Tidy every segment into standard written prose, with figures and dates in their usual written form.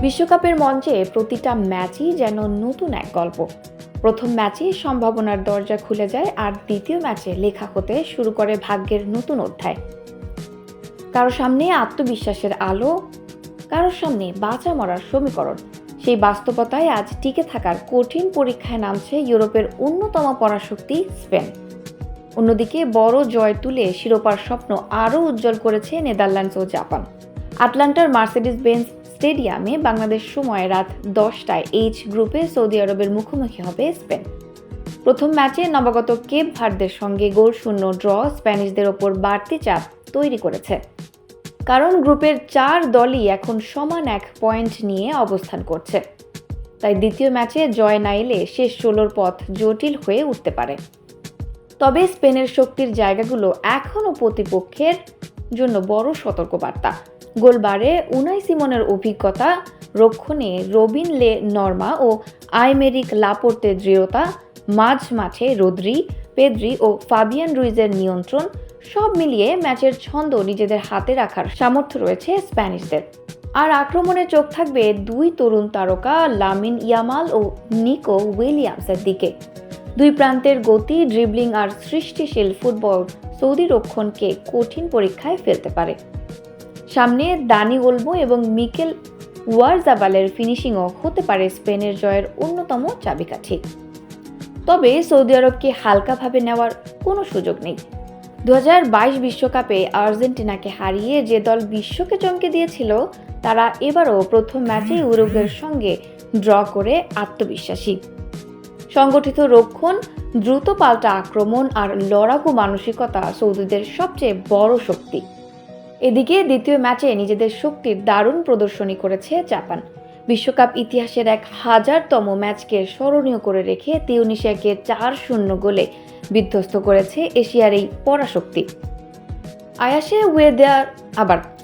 বিশ্বকাপের মঞ্চে প্রতিটা ম্যাচই যেন নতুন এক গল্প। প্রথম ম্যাচেই সম্ভাবনার দরজা খুলে যায়, আর দ্বিতীয় ম্যাচে লেখা হতে শুরু করে ভাগ্যের নতুন অধ্যায়। কারো সামনে আত্মবিশ্বাসের আলো, কারোর সামনে বাঁচা মরার সমীকরণ। সেই বাস্তবতায় আজ টিকে থাকার কঠিন পরীক্ষায় নামছে ইউরোপের অন্যতম পরাশক্তি স্পেন। অন্যদিকে বড় জয় তুলে শিরোপার স্বপ্ন আরও উজ্জ্বল করেছে নেদারল্যান্ডস ও জাপান। আটলান্টার মার্সিডিজ বেঞ্জ স্টেডিয়ামে বাংলাদেশ সময় রাত 10টায় এইচ গ্রুপে সৌদি আরবের মুখোমুখি হবে স্পেন। প্রথম ম্যাচে নবাগত কেপ ভার্দের সঙ্গে গোলশূন্য ড্র স্প্যানিশদের ওপর বাড়তি চাপ তৈরি করেছে, কারণ গ্রুপের 4 দলই এখন সমান 1 পয়েন্ট নিয়ে অবস্থান করছে। তাই দ্বিতীয় ম্যাচে জয় না এলে শেষ 16 পথ জটিল হয়ে উঠতে পারে। তবে স্পেনের শক্তির জায়গাগুলো এখনও প্রতিপক্ষের জন্য বড় সতর্কবার্তা। গোলবারে উনাই সিমনের অভিজ্ঞতা, রক্ষণে রবিন লে নর্মা ও আইমেরিক লাপোর্তের দৃঢ়তা, মাঝ মাঠে রদ্রি, পেদ্রি ও ফাবিয়ান রুইজের নিয়ন্ত্রণ, সব মিলিয়ে ম্যাচের ছন্দ নিজেদের হাতে রাখার সামর্থ্য রয়েছে স্প্যানিশদের। আর আক্রমণে চোখ থাকবে দুই তরুণ তারকা লামিন ইয়ামাল ও নিকো উইলিয়ামসের দিকে। দুই প্রান্তের গতি, ড্রিবলিং আর সৃষ্টিশীল ফুটবল সৌদি রক্ষণকে কঠিন পরীক্ষায় ফেলতে পারে। সামনে দানি ওলমো এবং মিকেল ওয়ারজাবালের ফিনিশিংও হতে পারে স্পেনের জয়ের অন্যতম চাবিকাঠি। তবে সৌদি আরবকে হালকাভাবে নেওয়ার কোনো সুযোগ নেই। 2022 বিশ্বকাপে আর্জেন্টিনাকে হারিয়ে যে দল বিশ্বকে চমকে দিয়েছিল, তারা এবারও প্রথম ম্যাচে উরুগুয়ের সঙ্গে ড্র করে আত্মবিশ্বাসী। সংগঠিত রক্ষণ, দ্রুত পাল্টা আক্রমণ আর লড়াকু মানসিকতা সৌদিদের সবচেয়ে বড় শক্তি। এদিকে দ্বিতীয় ম্যাচে নিজেদের শক্তির দারুণ প্রদর্শনী করেছে জাপান। বিশ্বকাপ ইতিহাসের 1000তম ম্যাচকে স্মরণীয় করে রেখে তিউনিসিয়াকে 4-0 গোলে বিধ্বস্ত করেছে এশিয়ার এই পরাশক্তি।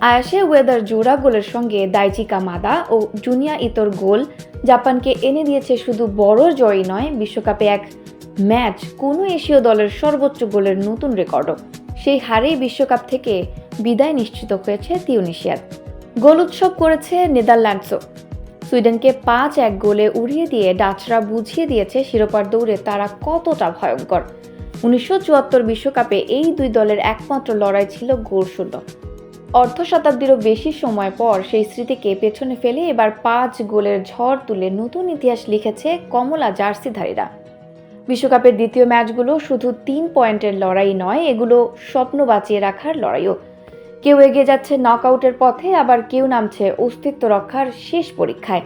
আয়াশে ওয়েদার জোড়া গোলের সঙ্গে দাইচি কামাদা ও জুনিয়া ইতোর গোল জাপানকে এনে দিয়েছে শুধু বড় জয়ই নয়, বিশ্বকাপে এক ম্যাচ কোনো এশীয় দলের সর্বোচ্চ গোলের নতুন রেকর্ডও। সেই হারেই বিশ্বকাপ থেকে বিদায় নিশ্চিত হয়েছে তিউনিসিয়ার। গোল উৎসব করেছে নেদারল্যান্ডসও। সুইডেনকে 5-1 গোলে উড়িয়ে দিয়ে ডাচরা বুঝিয়ে দিয়েছে শিরোপার দৌড়ে তারা কতটা ভয়ঙ্কর। 1974 বিশ্বকাপে এই দুই দলের একমাত্র লড়াই ছিল গোলশূন্য। অর্ধ শতাব্দীরও বেশি সময় পর সেই স্মৃতিকে পেছনে ফেলে এবার 5 গোলের ঝড় তুলে নতুন ইতিহাস লিখেছে কমলা জার্সিধারীরা। বিশ্বকাপের দ্বিতীয় ম্যাচগুলো শুধু 3 পয়েন্টের লড়াই নয়, এগুলো স্বপ্ন বাঁচিয়ে রাখার লড়াইও। কেউ এগিয়ে যাচ্ছে নকআউটের পথে, আবার কেউ নামছে অস্তিত্ব রক্ষার শেষ পরীক্ষায়।